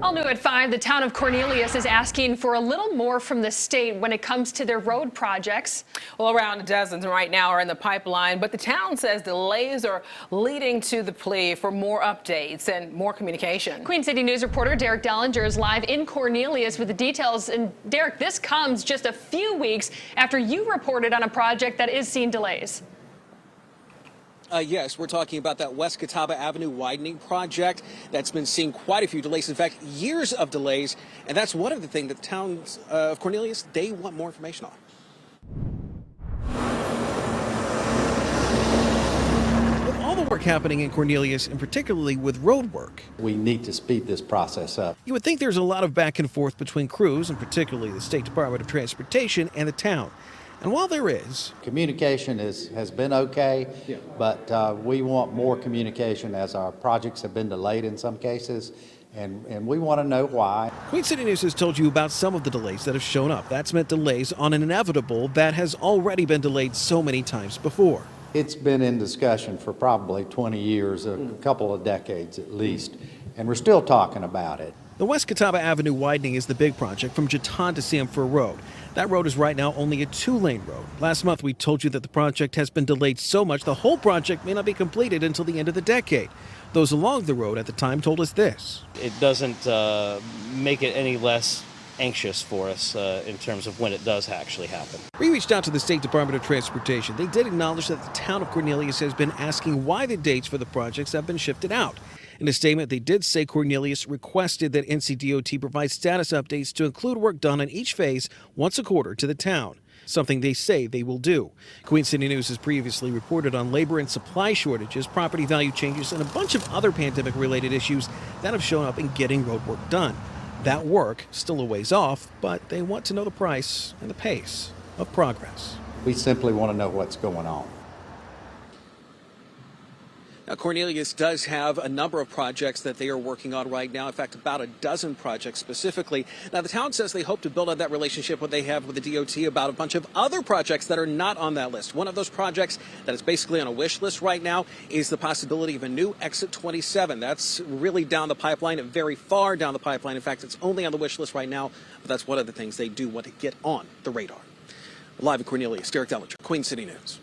All new at 5, the town of Cornelius is asking for a little more from the state when it comes to their road projects. Well, around dozens right now are in the pipeline, but the town says delays are leading to the plea for more updates and more communication. Queen City News reporter Derek Dellinger is live in Cornelius with the details. And Derek, this comes just a few weeks after you reported on a project that is seeing delays. Yes, we're talking about that West Catawba Avenue widening project that's been seeing quite a few delays. In fact, years of delays. And that's one of the things that the towns of Cornelius, they want more information on. With all the work happening in Cornelius, and particularly with road work, we need to speed this process up. You would think there's a lot of back and forth between crews, and particularly the State Department of Transportation and the town. And while there is, communication has been okay, but we want more communication as our projects have been delayed in some cases, and we want to know why. Queen City News has told you about some of the delays that have shown up. That's meant delays on an inevitable that has already been delayed so many times before. It's been in discussion for probably 20 years, a couple of decades at least, and we're still talking about it. The West Catawba Avenue widening is the big project from Jeton to Samford Road. That road is right now only a 2-lane road. Last month, we told you that the project has been delayed so much the whole project may not be completed until the end of the decade. Those along the road at the time told us this. It doesn't make it any less anxious for us in terms of when it does actually happen. We reached out to the State Department of Transportation. They did acknowledge that the town of Cornelius has been asking why the dates for the projects have been shifted out. In a statement, they did say Cornelius requested that NCDOT provide status updates to include work done on each phase once a quarter to the town, something they say they will do. Queen City News has previously reported on labor and supply shortages, property value changes, and a bunch of other pandemic-related issues that have shown up in getting road work done. That work still a ways off, but they want to know the price and the pace of progress. We simply want to know what's going on. Now, Cornelius does have a number of projects that they are working on right now. In fact, about a dozen projects specifically. Now, the town says they hope to build on that relationship what they have with the DOT about a bunch of other projects that are not on that list. One of those projects that is basically on a wish list right now is the possibility of a new exit 27. That's really down the pipeline, very far down the pipeline. In fact, it's only on the wish list right now, but that's one of the things they do want to get on the radar. Live at Cornelius, Derek Dellinger, Queen City News.